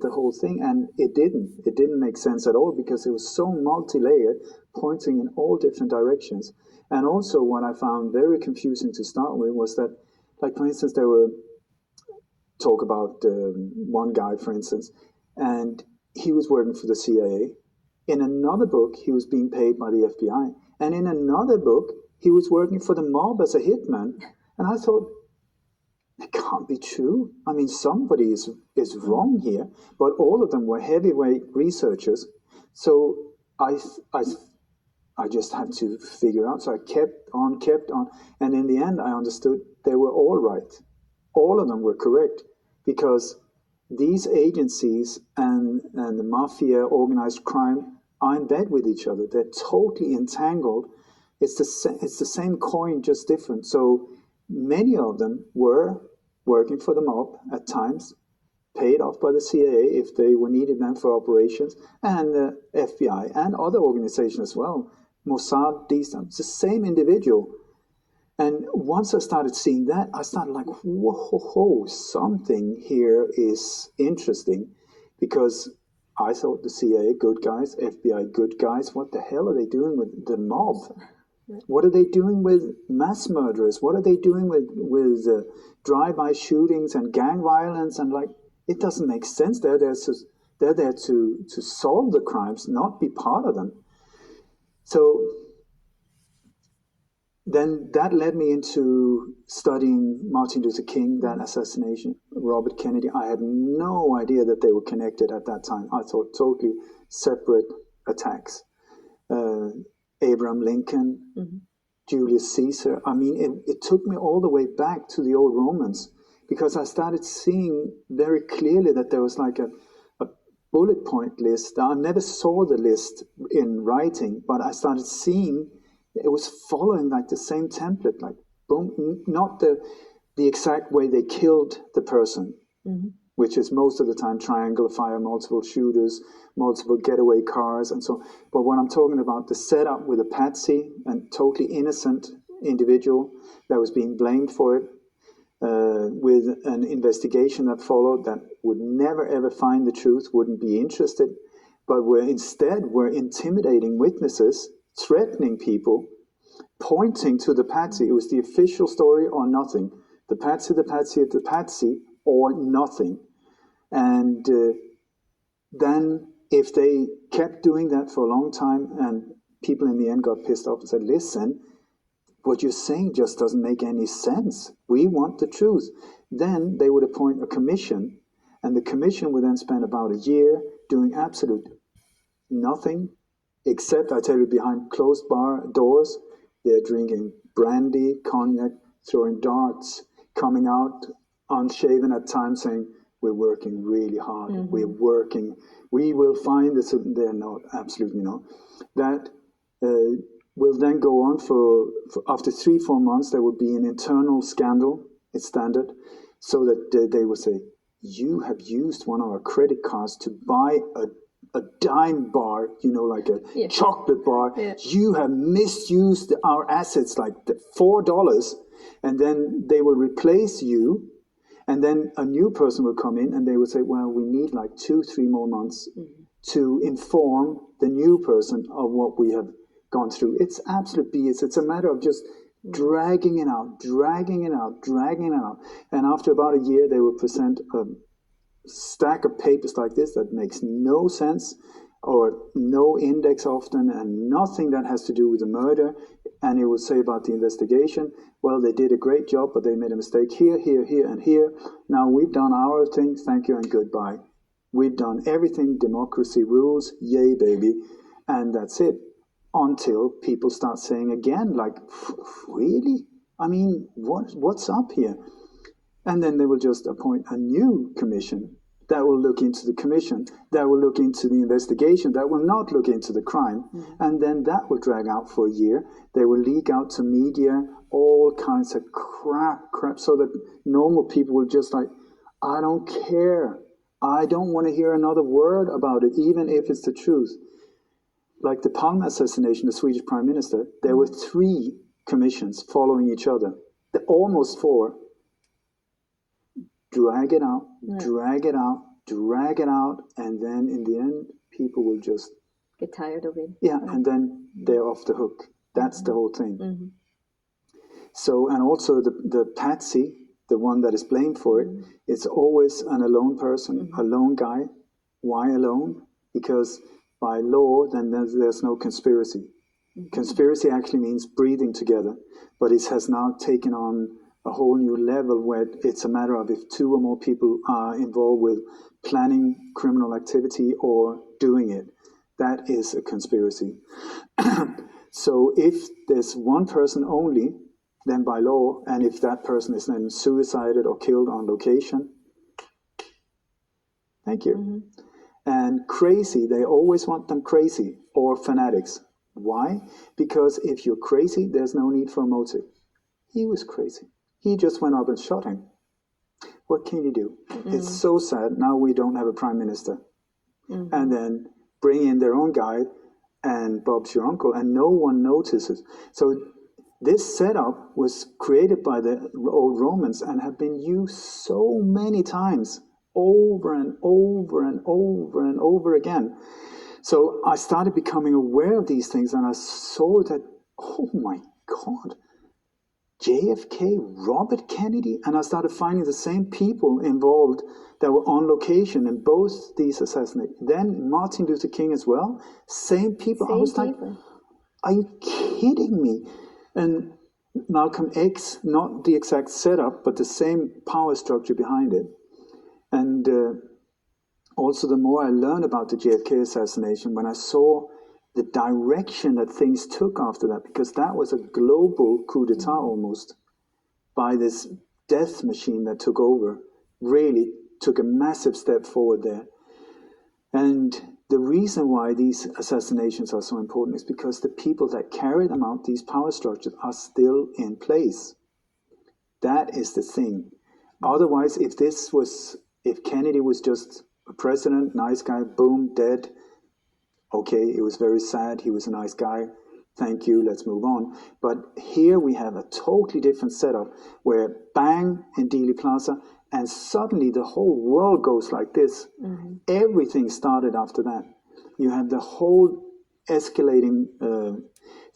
the whole thing, and it didn't make sense at all, because it was so multi-layered, pointing in all different directions. And also what I found very confusing to start with was that, like, for instance, there were talk about one guy, for instance, and he was working for the CIA. In another book, he was being paid by the FBI. And in another book, he was working for the mob as a hitman. And I thought, it can't be true. I mean, somebody is wrong here. But all of them were heavyweight researchers. So I just had to figure out. So I kept on. And in the end, I understood they were all right. All of them were correct, because these agencies and the mafia, organized crime, are in bed with each other. They're totally entangled. It's the same coin, just different. So many of them were working for the mob at times, paid off by the CIA if they were needed them for operations, and the FBI and other organizations as well. Mossad, these, it's the same individual. And once I started seeing that, I started like, whoa, something here is interesting, because I thought the CIA, good guys, FBI, good guys. What the hell are they doing with the mob? What are they doing with mass murderers? What are they doing with drive-by shootings and gang violence? And like, it doesn't make sense. They're there to solve the crimes, not be part of them. So then that led me into studying Martin Luther King, that assassination, Robert Kennedy. I had no idea that they were connected at that time. I thought totally separate attacks. Abraham Lincoln, Julius Caesar. I mean, it took me all the way back to the old Romans, because I started seeing very clearly that there was like a bullet point list. I never saw the list in writing, but I started seeing it was following like the same template, like boom, not the exact way they killed the person, which is most of the time triangle fire, multiple shooters, multiple getaway cars, and so on. But what I'm talking about, the setup with a patsy and totally innocent individual that was being blamed for it, with an investigation that followed that would never ever find the truth, wouldn't be interested, but instead were intimidating witnesses, threatening people, pointing to the patsy. It was the official story or nothing. The patsy, or nothing. And then if they kept doing that for a long time, and people in the end got pissed off and said, listen, what you're saying just doesn't make any sense. We want the truth. Then they would appoint a commission, and the commission would then spend about a year doing absolute nothing, except, I tell you, behind closed bar doors, they're drinking brandy, cognac, throwing darts, coming out unshaven at times, saying, we're working really hard, we're working, we will find this. They're not, absolutely not. That will then go on for after 3-4 months, there will be an internal scandal, it's standard, so that they will say, you have used one of our credit cards to buy a dime bar, like a chocolate bar. You have misused our assets, like $4, and then they will replace you, and then a new person will come in, and they will say, well, we need like 2-3 more months to inform the new person of what we have gone through. It's absolute BS. It's a matter of just dragging it out. And after about a year, they will present a stack of papers like this that makes no sense, or no index often, and nothing that has to do with the murder. And it will say about the investigation, well, they did a great job, but they made a mistake here, and here. Now we've done our thing, thank you and goodbye. We've done everything, democracy rules, yay baby, and that's it. Until people start saying again, like, really? I mean, what's up here? And then they will just appoint a new commission that will look into the commission, that will look into the investigation, that will not look into the crime. And then that will drag out for a year. They will leak out to media all kinds of crap, so that normal people will just like, I don't care. I don't want to hear another word about it, even if it's the truth. Like the Palme assassination, the Swedish prime minister, there were 3 commissions following each other, almost 4. Drag it out, drag it out, and then in the end, people will just get tired of it. Yeah, and then they're off the hook. That's the whole thing. Mm-hmm. So, and also the patsy, the one that is blamed for it, it's always an alone person, a lone guy. Why alone? Because by law, then there's no conspiracy. Conspiracy actually means breathing together, but it has now taken on a whole new level where it's a matter of if two or more people are involved with planning criminal activity or doing it. That is a conspiracy. So if there's one person only, then by law, and if that person is then suicided or killed on location, thank you. And crazy, they always want them crazy or fanatics. Why? Because if you're crazy, there's no need for a motive. He was crazy. He just went up and shot him. What can you do? It's so sad. Now we don't have a prime minister. And then bring in their own guy, and Bob's your uncle, and no one notices. So this setup was created by the old Romans and have been used so many times, over and over and over and over again. So I started becoming aware of these things, and I saw that, oh my God, JFK, Robert Kennedy, and I started finding the same people involved that were on location in both these assassinations. Then Martin Luther King as well, same people. I was like, are you kidding me? And Malcolm X, not the exact setup, but the same power structure behind it. And also the more I learned about the JFK assassination, when I saw the direction that things took after that, because that was a global coup d'etat almost, by this death machine that took over, really took a massive step forward there. And the reason why these assassinations are so important is because the people that carry them out, these power structures, are still in place. That is the thing. Otherwise, if Kennedy was just a president, nice guy, boom, dead, okay, it was very sad, he was a nice guy, thank you, let's move on. But here we have a totally different setup where bang in Dealey Plaza, and suddenly the whole world goes like this. Everything started after that. You have the whole escalating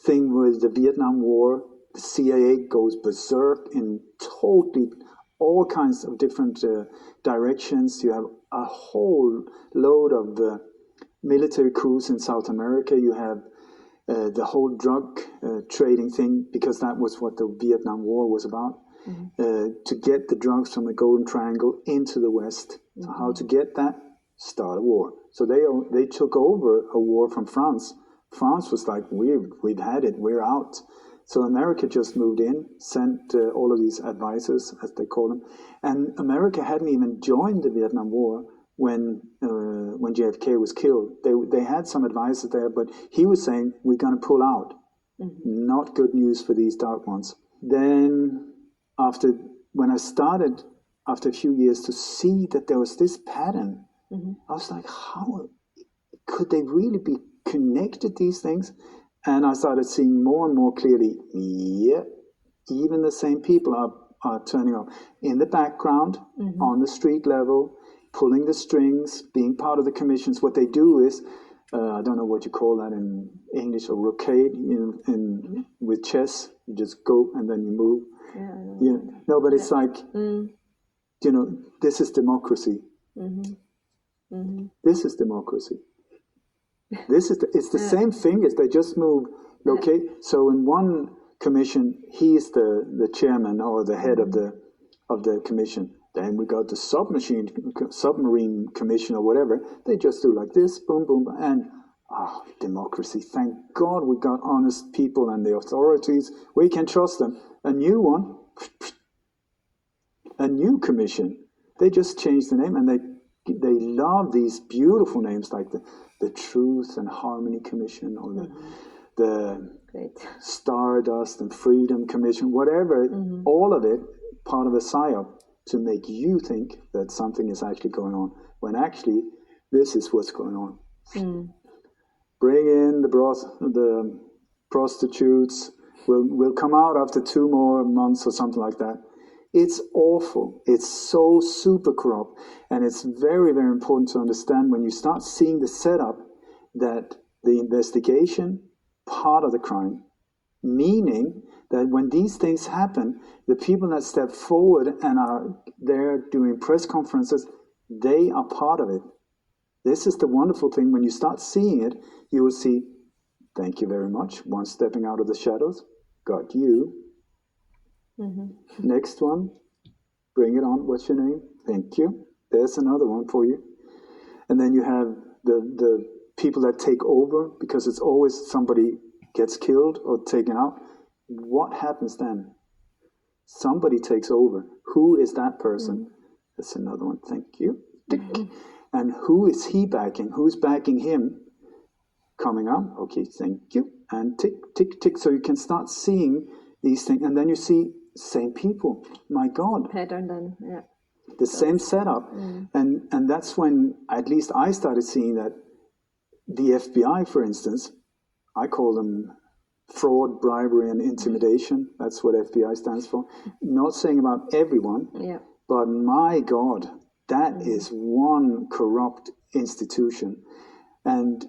thing with the Vietnam War. The CIA goes berserk in totally all kinds of different directions. You have a whole load of military coups in South America. You have the whole drug trading thing, because that was what the Vietnam War was about. To get the drugs from the Golden Triangle into the West. So how to get that? Start a war. So they took over a war from France. France was like, we've had it, we're out. So America just moved in, sent all of these advisors, as they call them, and America hadn't even joined the Vietnam War when JFK was killed. They had some advisors there, but he was saying, we're going to pull out. Not good news for these dark ones. Then when I started, after a few years, to see that there was this pattern, I was like, how could they really be connected, these things? And I started seeing more and more clearly, yeah, even the same people are turning up in the background, on the street level, pulling the strings, being part of the commissions. What they do is, I don't know what you call that in English, or rocade with chess. You just go and then you move. No, but it's like, this is democracy. This is democracy. It's the same fingers. They just move. Okay, so in one commission, he's the chairman or the head of the commission. Then we got the submarine commission or whatever. They just do like this, boom, boom, and democracy. Thank God we got honest people and the authorities. We can trust them. A new one, a new commission. They just changed the name, and they love these beautiful names like the Truth and Harmony Commission, or the Stardust and Freedom Commission, whatever. All of it part of a psyop to make you think that something is actually going on, when actually this is what's going on. Bring in the prostitutes. We'll come out after 2 more months or something like that. It's awful. It's so super corrupt. And it's very, very important to understand when you start seeing the setup that the investigation, part of the crime, meaning that when these things happen, the people that step forward and are there doing press conferences, they are part of it. This is the wonderful thing. When you start seeing it, you will see, thank you very much. One stepping out of the shadows. Got you. Next one. Bring it on. What's your name? Thank you. There's another one for you. And then you have the people that take over, because it's always somebody gets killed or taken out. What happens then? Somebody takes over. Who is that person? That's another one. Thank you. And who is he backing? Who's backing him? Coming up. Okay, thank you. And tick, tick, tick. So you can start seeing these things. And then you see same people. My God. Pattern then, yeah. The same setup. And that's when at least I started seeing that the FBI, for instance, I call them fraud, bribery, and intimidation. That's what FBI stands for. Not saying about everyone, but my God, that is one corrupt institution. And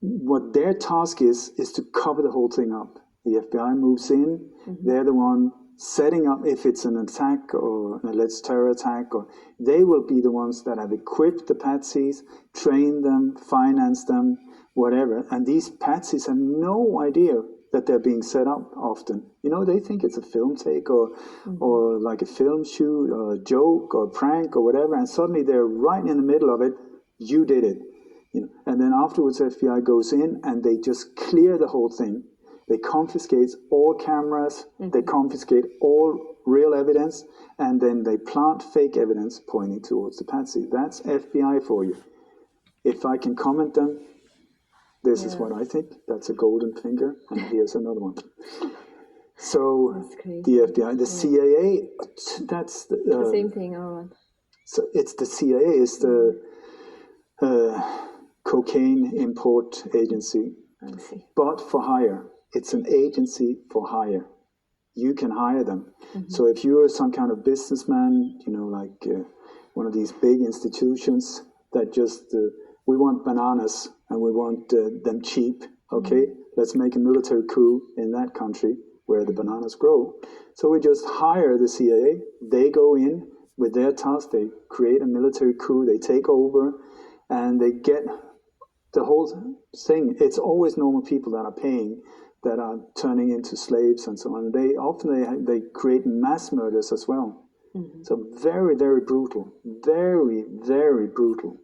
what their task is to cover the whole thing up. The FBI moves in, they're the one setting up, if it's an attack or an alleged terror attack, or they will be the ones that have equipped the patsies, trained them, financed them, whatever. And these patsies have no idea that they're being set up often. You know, they think it's a film take or like a film shoot or a joke or a prank or whatever, and suddenly they're right in the middle of it. You did it. You know, and then afterwards FBI goes in and they just clear the whole thing. They confiscate all cameras, they confiscate all real evidence, and then they plant fake evidence pointing towards the patsy. That's FBI for you. If I can comment them, this is what I think. That's a golden finger, and here's another one. So the FBI, the CIA, that's the same thing. So it's the CIA is the cocaine import agency, but for hire. It's an agency for hire. You can hire them. So if you're some kind of businessman, you know, like one of these big institutions that just, we want bananas and we want them cheap, okay? Let's make a military coup in that country where the bananas grow. So we just hire the CIA. They go in with their task. They create a military coup. They take over and they get the whole thing. It's always normal people that are paying, that are turning into slaves and so on. They often they create mass murders as well. So very, very brutal. Very, very brutal.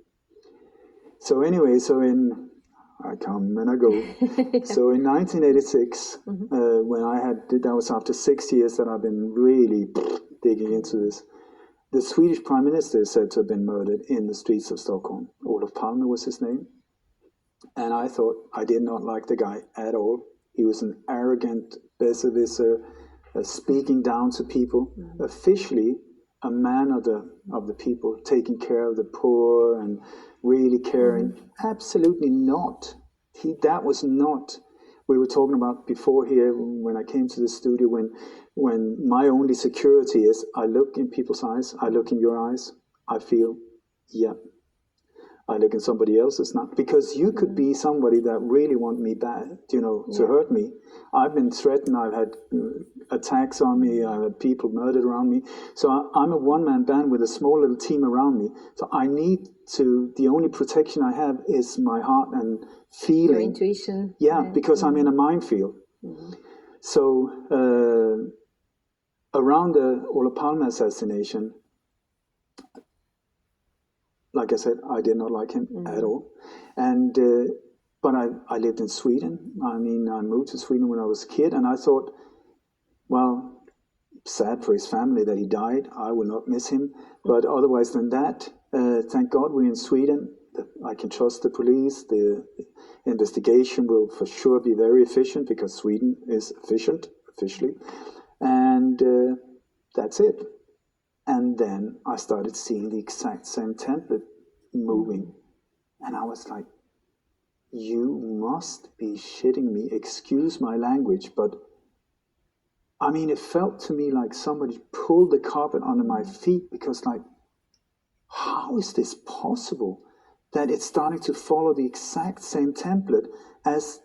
So anyway, I come and I go. So in 1986, when that was after 6 years that I've been really digging into this, the Swedish Prime Minister is said to have been murdered in the streets of Stockholm. Olof Palme was his name. And I thought, I did not like the guy at all. He was an arrogant besserwisser, speaking down to people. Officially, a man of the people, taking care of the poor and really caring. Absolutely not. That was not. We were talking about before here when I came to the studio. When my only security is I look in people's eyes, I look in your eyes, I feel, yeah. I look in somebody else's, not because you could be somebody that really want me bad, you know, to hurt me. I've been threatened. I've had attacks on me. I've had people murdered around me. So I'm a one-man band with a small little team around me. So I need to. The only protection I have is my heart and feeling. Your intuition. Yeah, because I'm in a minefield. So around the Olof Palme assassination. Like I said, I did not like him at all. And but I lived in Sweden. I mean, I moved to Sweden when I was a kid, and I thought, well, sad for his family that he died. I will not miss him. But otherwise than that, thank God we're in Sweden. I can trust the police. The investigation will for sure be very efficient because Sweden is efficient, officially. And that's it. And then I started seeing the exact same template moving. And I was like, you must be shitting me. Excuse my language, but I mean, it felt to me like somebody pulled the carpet under my feet, because like, how is this possible that it's starting to follow the exact same template as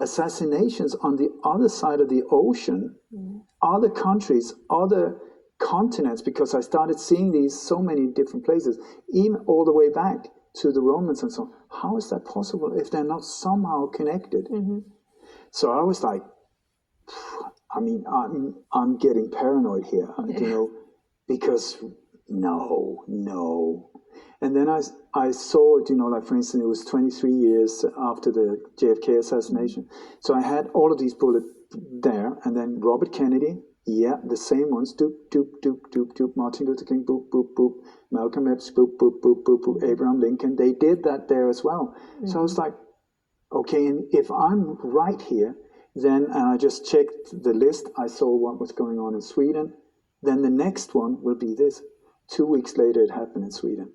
assassinations on the other side of the ocean, other countries, other continents, because I started seeing these so many different places, even all the way back to the Romans and so on. How is that possible if they're not somehow connected? So I was like, I mean, I'm getting paranoid here, because no. And then I saw it, like, for instance, it was 23 years after the JFK assassination. So I had all of these bullets there, and then Robert Kennedy, the same ones, doop, doop, doop, doop, doop, Martin Luther King, boop, boop, boop, Malcolm X, boop, boop, boop, boop, boop, Abraham Lincoln, they did that there as well. So I was like, okay, and if I'm right here, then, and I just checked the list, I saw what was going on in Sweden, then the next one will be this. 2 weeks later, it happened in Sweden.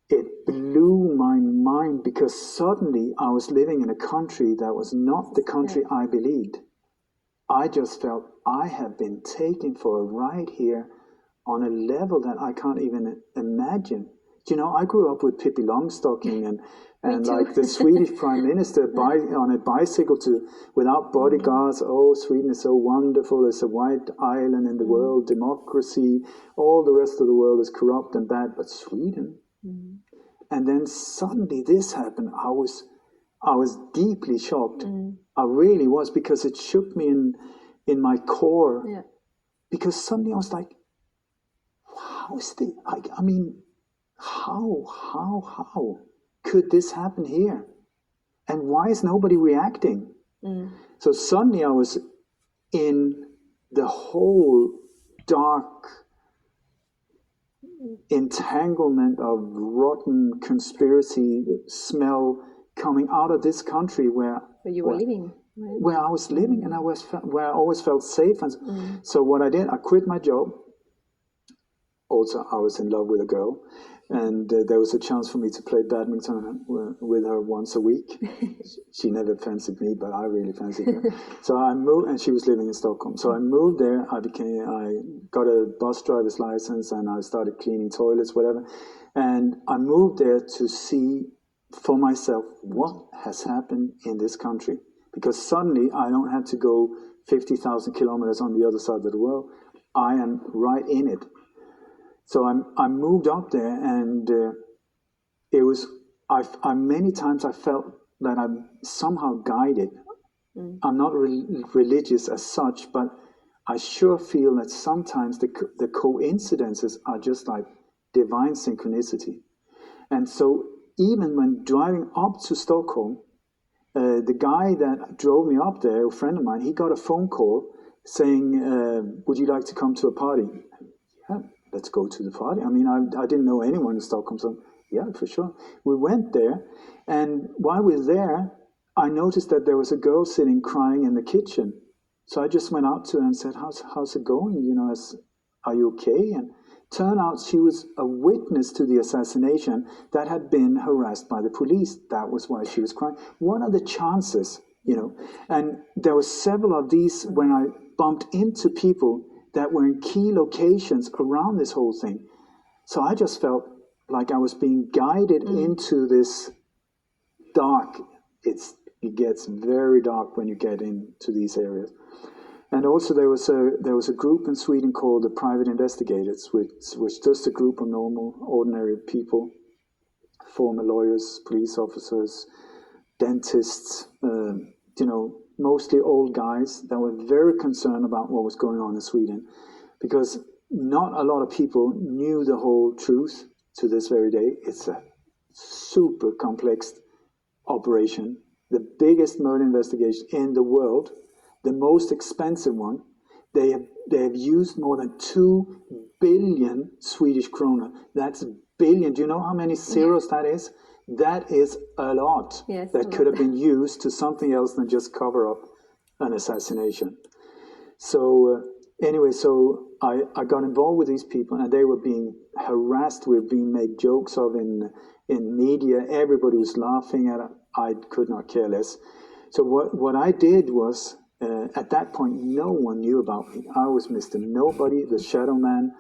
It blew my mind, because suddenly I was living in a country that was not the country I believed. I just felt I have been taken for a ride here on a level that I can't even imagine. I grew up with Pippi Longstocking and like the Swedish Prime Minister on a bicycle without bodyguards. Oh, Sweden is so wonderful. It's a white island in the world, democracy. All the rest of the world is corrupt and bad, but Sweden. And then suddenly this happened. I was deeply shocked. I really was, because it shook me in my core. Yeah. Because suddenly I was like, how is this? I mean, how could this happen here? And why is nobody reacting? So suddenly I was in the whole dark entanglement of rotten conspiracy smell coming out of this country where you were living. Right? Where I was living, and where I always felt safe. And so what I did, I quit my job. Also, I was in love with a girl, and there was a chance for me to play badminton with her once a week. She never fancied me, but I really fancied her. So I moved, and she was living in Stockholm. So I moved there. I got a bus driver's license, and I started cleaning toilets, whatever. And I moved there to see for myself what has happened in this country. Because suddenly I don't have to go 50,000 kilometers on the other side of the world. I am right in it. So I moved up there, and it was, many times I felt that I'm somehow guided. I'm not religious as such, but I sure feel that sometimes the coincidences are just like divine synchronicity. And so even when driving up to Stockholm, the guy that drove me up there, a friend of mine, he got a phone call saying, would you like to come to a party? Yeah, let's go to the party. I mean, I didn't know anyone in Stockholm, so yeah, for sure. We went there, and while we were there, I noticed that there was a girl sitting crying in the kitchen. So I just went out to her and said, how's it going? Are you okay? And turned out she was a witness to the assassination that had been harassed by the police. That was why she was crying. What are the chances, And there were several of these when I bumped into people that were in key locations around this whole thing. So I just felt like I was being guided into this dark. It gets very dark when you get into these areas. And also there was a group in Sweden called the Private Investigators, which was just a group of normal, ordinary people, former lawyers, police officers, dentists, mostly old guys that were very concerned about what was going on in Sweden, because not a lot of people knew the whole truth to this very day. It's a super complex operation, the biggest murder investigation in the world, the most expensive one. They have used more than 2 billion Swedish krona. That's billion. Do you know how many zeros that is? That is a lot. Yes, that could have been used to something else than just cover up an assassination. So anyway, so I got involved with these people, and they were being harassed. We were being made jokes of in media. Everybody was laughing at it. I could not care less. So what I did was, At that point, no one knew about me. I was Mr. Nobody, the Shadow Man,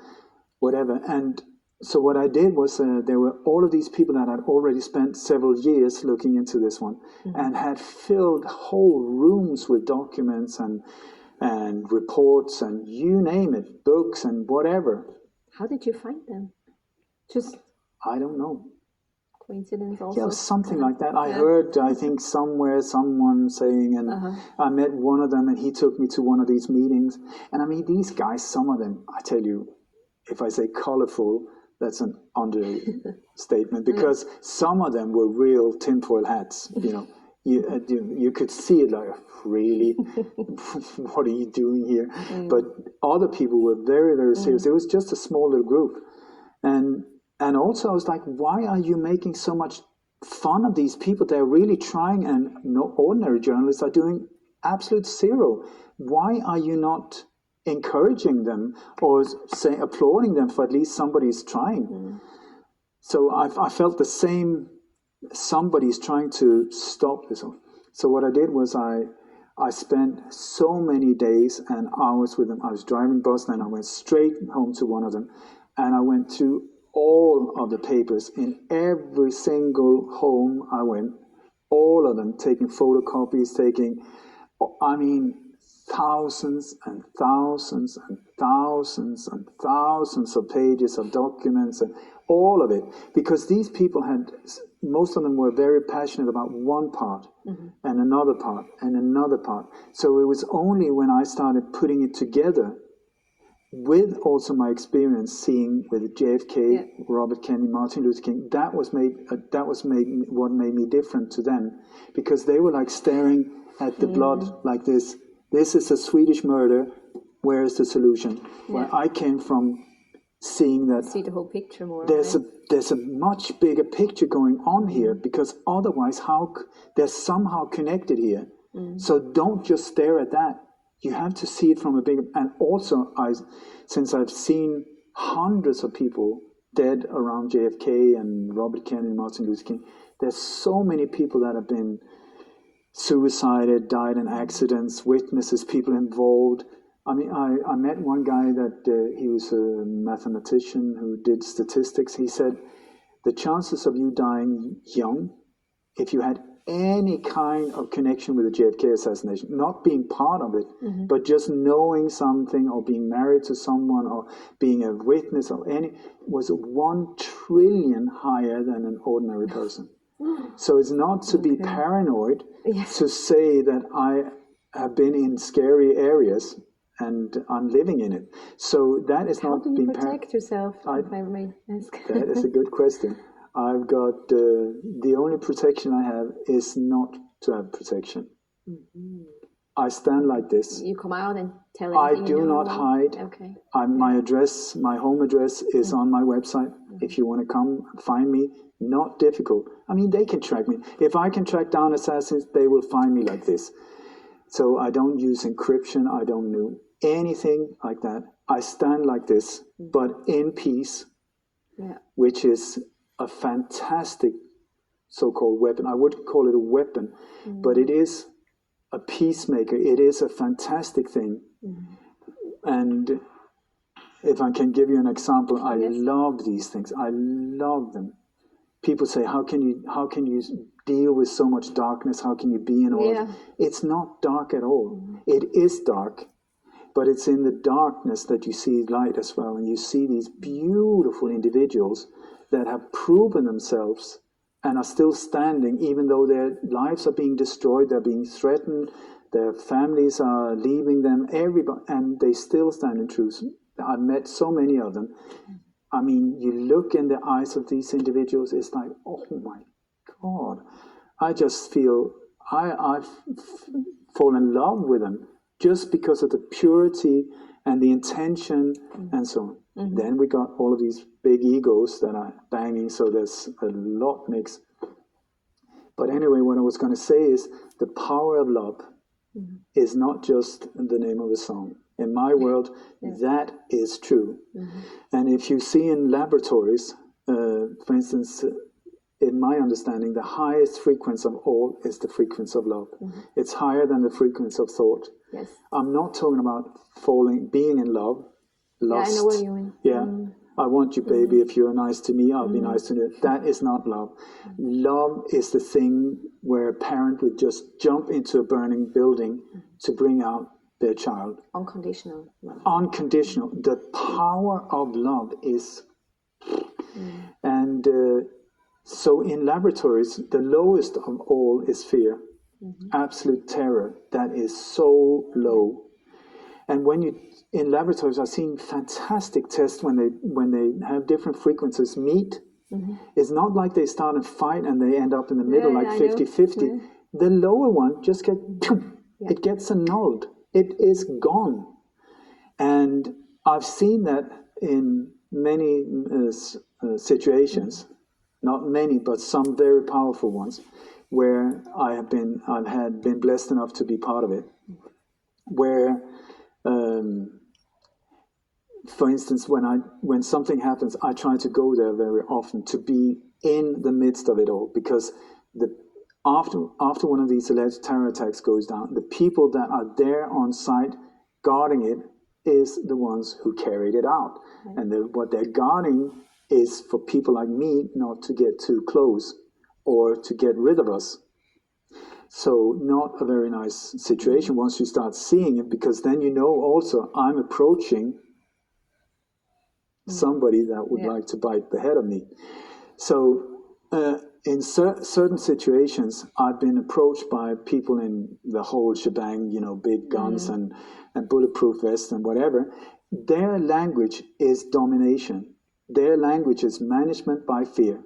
whatever. And so what I did was there were all of these people that had already spent several years looking into this one and had filled whole rooms with documents and reports and you name it, books and whatever. How did you find them? Just I don't know. coincidence also? Yeah, something like that. I heard, I think, somewhere someone saying, and I met one of them and he took me to one of these meetings. And I mean, these guys, some of them, I tell you, if I say colorful, that's an understatement because some of them were real tinfoil hats, you know. You could see it like, really? What are you doing here? But other people were very, very serious. It was just a small little group. And also I was like, why are you making so much fun of these people? They're really trying, and no ordinary journalists are doing absolute zero. Why are you not encouraging them or say applauding them for at least somebody's trying? So I felt the same, somebody's trying to stop this. So what I did was I spent so many days and hours with them. I was driving bus, then I went straight home to one of them, and I went through all of the papers in every single home I went, all of them, taking photocopies, thousands and thousands and thousands and thousands of pages of documents and all of it, because these people most of them were very passionate about one part and another part and another part. So it was only when I started putting it together with also my experience seeing with JFK, Robert Kennedy, Martin Luther King, what made me different to them, because they were like staring at the blood like this. This is a Swedish murder. Where is the solution? Where I came from, seeing that see the whole picture more. There's a much bigger picture going on here, because otherwise, they're somehow connected here. So don't just stare at that. You have to see it from a bigger. And also, since I've seen hundreds of people dead around JFK and Robert Kennedy, Martin Luther King, there's so many people that have been suicided, died in accidents, witnesses, people involved. I mean, I met one guy that he was a mathematician who did statistics. He said the chances of you dying young, if you had any kind of connection with the JFK assassination, not being part of it, but just knowing something or being married to someone or being a witness or was 1 trillion higher than an ordinary person. So it's not to be paranoid to say that I have been in scary areas and I'm living in it. So that is not being paranoid. How do you protect yourself, if I may ask? That is a good question. I've got the only protection I have is not to have protection. I stand like this. You come out and tell I do not hide. Okay. My address, my home address is on my website. If you want to come find me, not difficult. I mean, they can track me. If I can track down assassins, they will find me like this. So I don't use encryption. I don't do anything like that. I stand like this, but in peace, which is a fantastic so-called weapon. I wouldn't call it a weapon, but it is a peacemaker. It is a fantastic thing. And if I can give you an example, I love these things. I love them. People say, how can you deal with so much darkness? How can you be in all of it? It's not dark at all. It is dark, but it's in the darkness that you see light as well. And you see these beautiful individuals that have proven themselves and are still standing, even though their lives are being destroyed, they're being threatened, their families are leaving them, everybody, and they still stand in truth. I've met so many of them. I mean, you look in the eyes of these individuals, it's like, oh my God. I just feel, I've fallen in love with them just because of the purity and the intention and so on. Then we got all of these big egos that are banging, so there's a lot mixed. But anyway, what I was going to say is the power of love is not just the name of a song. In my world, that is true. And if you see in laboratories, for instance, in my understanding, the highest frequency of all is the frequency of love. It's higher than the frequency of thought. Yes. I'm not talking about being in love, lust. Yeah, I know what you mean. Yeah. I want you, baby. If you're nice to me, I'll be nice to you. That is not love. Love is the thing where a parent would just jump into a burning building to bring out their child. Unconditional love. Unconditional. The power of love is... And so in laboratories, the lowest of all is fear. Absolute terror. That is so low. And when you... In laboratories, I've seen fantastic tests when they have different frequencies meet. It's not like they start a fight and they end up in the middle like 50-50. The lower one just it gets annulled. It is gone. And I've seen that in many situations, not many, but some very powerful ones, where I've been blessed enough to be part of it, where for instance, when something happens, I try to go there very often to be in the midst of it all, because after one of these alleged terror attacks goes down, the people that are there on site guarding it is the ones who carried it out. And what they're guarding is for people like me not to get too close or to get rid of us. So not a very nice situation once you start seeing it, because then you know also I'm approaching somebody that would like to bite the head of me. So in certain situations, I've been approached by people in the whole shebang, big guns and bulletproof vests and whatever. Their language is domination. Their language is management by fear.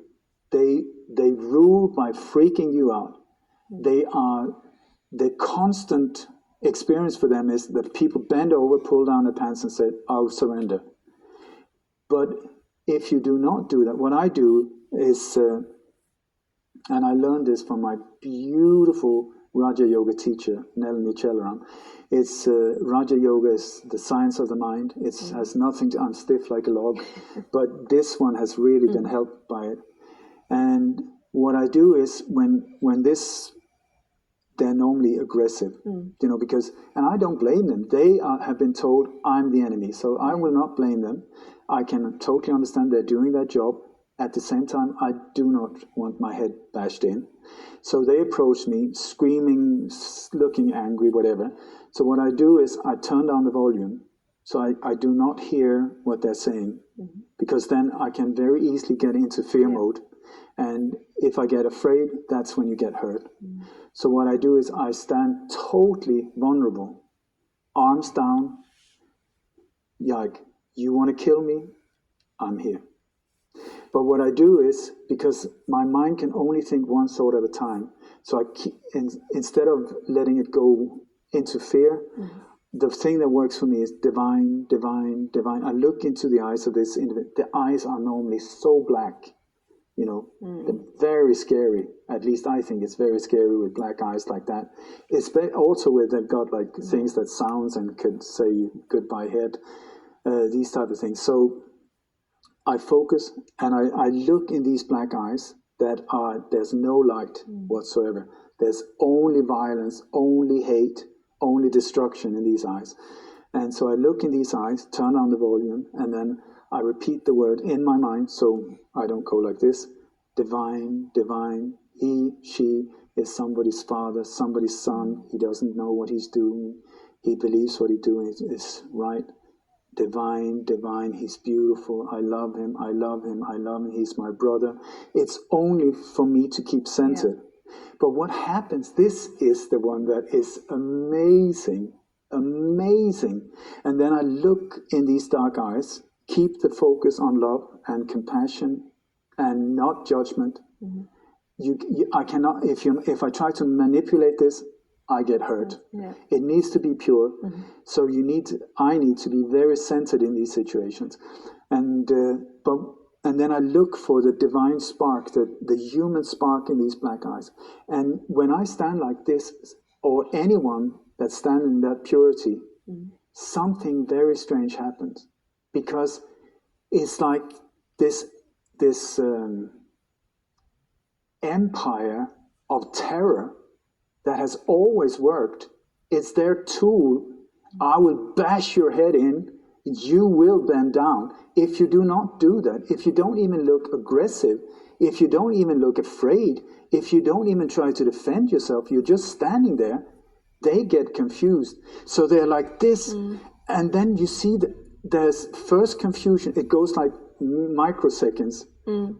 They rule by freaking you out. The constant experience for them is that people bend over, pull down their pants and say, I'll surrender. But if you do not do that, what I do is, and I learned this from my beautiful Raja Yoga teacher, Nelly Chelaram. It's Raja Yoga is the science of the mind. It has nothing to... I'm stiff like a log, but this one has really been helped by it. And what I do is when this... They're normally aggressive, because, and I don't blame them. They have been told I'm the enemy, so I will not blame them. I can totally understand they're doing their job. At the same time, I do not want my head bashed in. So they approach me, screaming, looking angry, whatever. So what I do is I turn down the volume, so I do not hear what they're saying, because then I can very easily get into fear mode. And if I get afraid, that's when you get hurt. So what I do is I stand totally vulnerable, arms down, like, you want to kill me? I'm here. But what I do is, because my mind can only think one thought at a time, so I keep, instead of letting it go into fear, the thing that works for me is divine, divine, divine. I look into the eyes of this individual. The eyes are normally so black. They're very scary. At least I think it's very scary with black eyes like that. It's also where they've got like things that sounds and could say goodbye head, these type of things. So I focus and I look in these black eyes there's no light whatsoever. There's only violence, only hate, only destruction in these eyes. And so I look in these eyes, turn on the volume, and then I repeat the word in my mind, so I don't go like this. Divine, divine, he, she is somebody's father, somebody's son. He doesn't know what he's doing. He believes what he's doing is right. Divine, divine, he's beautiful. I love him, I love him, I love him. He's my brother. It's only for me to keep centered. But what happens, this is the one that is amazing, amazing. And then I look in these dark eyes, keep the focus on love and compassion and not judgment. I cannot, if I try to manipulate this, I get hurt. It needs to be pure. So I need to be very centered in these situations. And then I look for the divine spark, the human spark in these black eyes. And when I stand like this, or anyone that stands in that purity, something very strange happens. Because it's like this empire of terror that has always worked. It's their tool. I will bash your head in. You will bend down. If you do not do that, if you don't even look aggressive, if you don't even look afraid, if you don't even try to defend yourself, you're just standing there, they get confused. So they're like this. And then you see that there's first confusion. It goes like microseconds.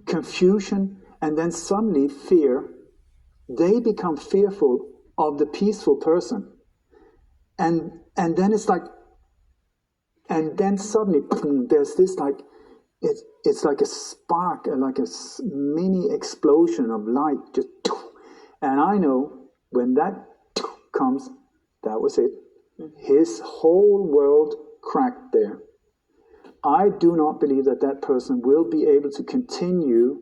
Confusion, and then suddenly fear. They become fearful of the peaceful person. And then it's like, and then suddenly there's this like, it's like a spark, like a mini explosion of light, just, and I know when that comes, that was it. His whole world cracked there. I do not believe that that person will be able to continue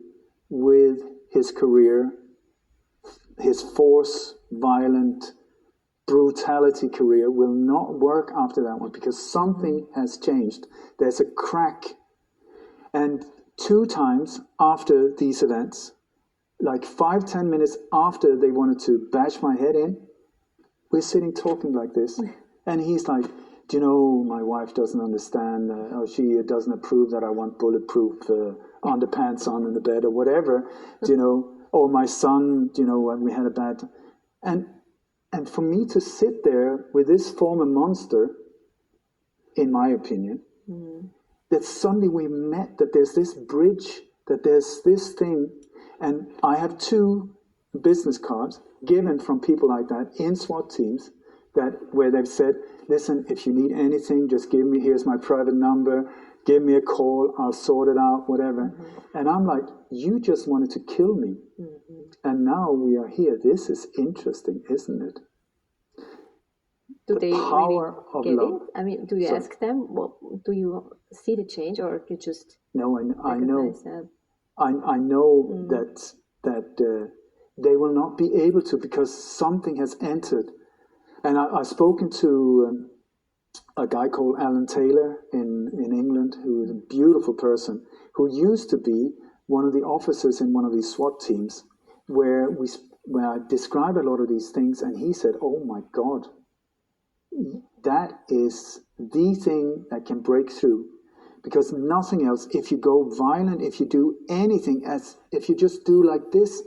with his career, his force, violent, brutality career will not work after that one because something has changed. There's a crack. And 2 times after these events, like 5-10 minutes after they wanted to bash my head in, we're sitting talking like this. And he's like, do you know, my wife doesn't understand, or she doesn't approve that I want bulletproof underpants on in the bed or whatever, do you know, or my son, you know, when we had a bad time. And for me to sit there with this former monster, in my opinion, that suddenly we met, that there's this bridge, that there's this thing, and I have 2 business cards given from people like that in SWAT teams, that where they've said, listen, if you need anything, just give me, here's my private number, give me a call, I'll sort it out, whatever. And I'm like, you just wanted to kill me. And now we are here. This is interesting, isn't it? Do they power really of get love. it? I mean, do you ask them, do you see the change, or you just No, I know. that? I know that they will not be able to, because something has entered. And I've spoken to a guy called Alan Taylor in England, who is a beautiful person, who used to be one of the officers in one of these SWAT teams, where I described a lot of these things, and he said, oh my God, that is the thing that can break through. Because nothing else, if you go violent, if you do anything, if you just do like this,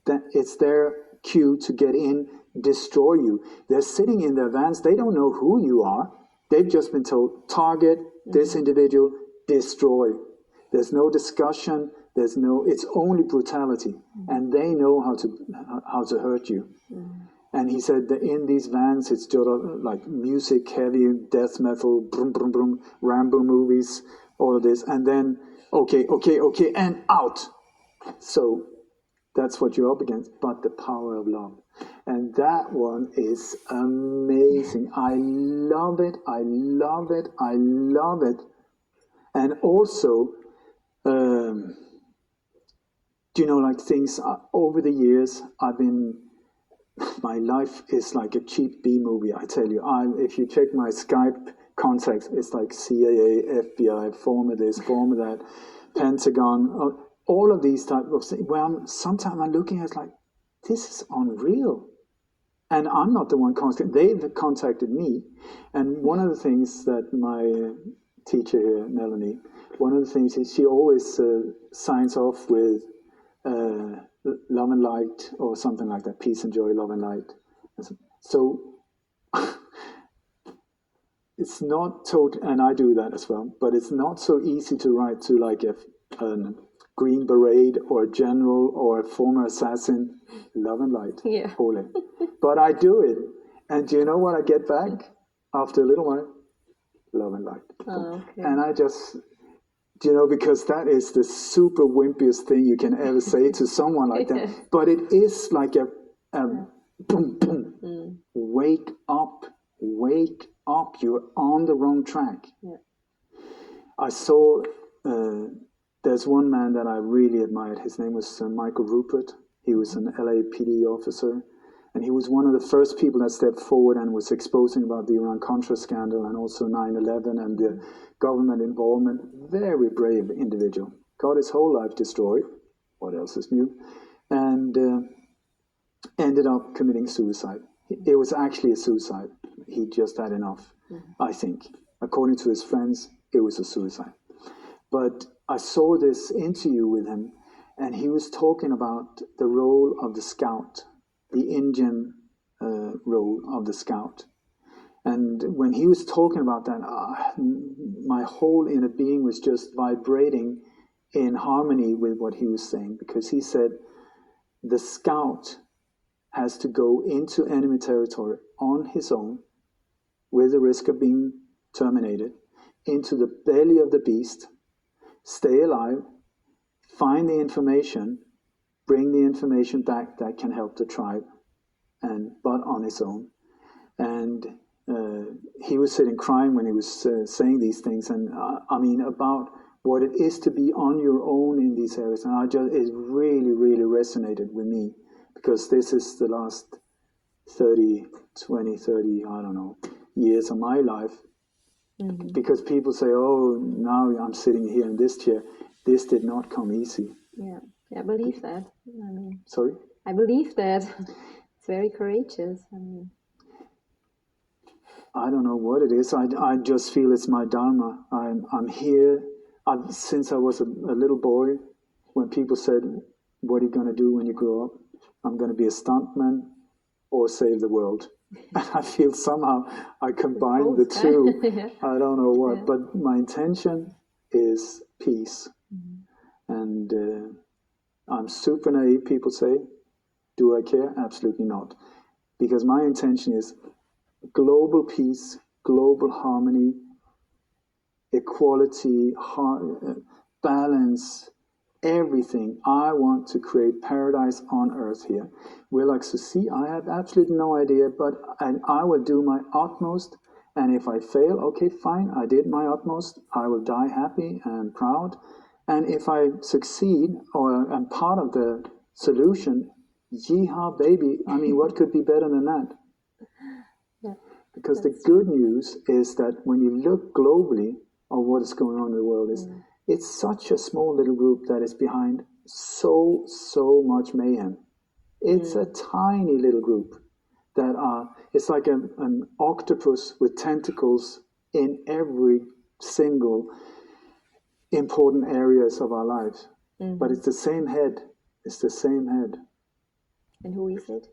that it's their cue to get in, destroy you. They're sitting in their vans, they don't know who you are. They've just been told, target this individual, destroy. There's no discussion, it's only brutality. And they know how to hurt you. And he said that in these vans, it's just like music, heavy death metal, brum, brum, brum, Rambo movies, all of this. And then, okay, and out. So that's what you're up against, but the power of love. And that one is amazing. I love it. And also, do you know, like things over the years, my life is like a cheap B movie, I tell you. If you check my Skype contacts, it's like CIA, FBI, former this, former that, Pentagon, all of these type of things. Well, sometimes I'm looking at it like, this is unreal. And I'm not the one contacting. They've contacted me. And one of the things that my teacher here, Melanie, one of the things is she always signs off with love and light, or something like that. Peace and joy, love and light. So it's not total, and I do that as well, but it's not so easy to write to like a Green Beret or a general or a former assassin, love and light. Yeah. Ole. But I do it. And do you know what I get back after a little while? Love and light. Oh, okay. And I just, do you know, because that is the super wimpiest thing you can ever say to someone like that. But it is like a boom, boom. Wake up, you're on the wrong track. Yeah. I saw, there's one man that I really admired. His name was Michael Rupert. He was an LAPD officer. And he was one of the first people that stepped forward and was exposing about the Iran-Contra scandal and also 9/11 and the government involvement. Very brave individual. Got his whole life destroyed. What else is new? and ended up committing suicide. It was actually a suicide. He just had enough, I think. According to his friends, it was a suicide. But I saw this interview with him, and he was talking about the role of the scout, the Indian role of the scout. And when he was talking about that, my whole inner being was just vibrating in harmony with what he was saying, because he said the scout has to go into enemy territory on his own, with the risk of being terminated, into the belly of the beast, stay alive, find the information, bring the information back that can help the tribe, but on his own. And he was sitting crying when he was saying these things, and I mean, about what it is to be on your own in these areas. And it really, really resonated with me, because this is the last 30, I don't know, years of my life. Mm-hmm. Because people say, oh, now I'm sitting here in this chair. This did not come easy. Yeah, I believe that. I mean, sorry? I believe that. It's very courageous. I mean, I don't know what it is. I just feel it's my dharma. I'm here. Since I was a little boy, when people said, what are you going to do when you grow up? I'm going to be a stuntman or save the world. I feel somehow I combine the two. Yeah. I don't know what, but my intention is peace. Mm-hmm. And I'm super naive, people say. Do I care? Absolutely not. Because my intention is global peace, global harmony, equality, balance, everything. I want to create paradise on earth here. Will I succeed? I have absolutely no idea, and I will do my utmost. And if I fail, okay, fine, I did my utmost. I will die happy and proud. And if I succeed, or am part of the solution, yeehaw, baby. I mean, what could be better than that? Yeah, because the good news is that when you look globally of what is going on in the world, it's such a small little group that is behind so much mayhem. It's a tiny little group that it's like an octopus with tentacles in every single important areas of our lives. Mm-hmm. But it's the same head. It's the same head. And who is it?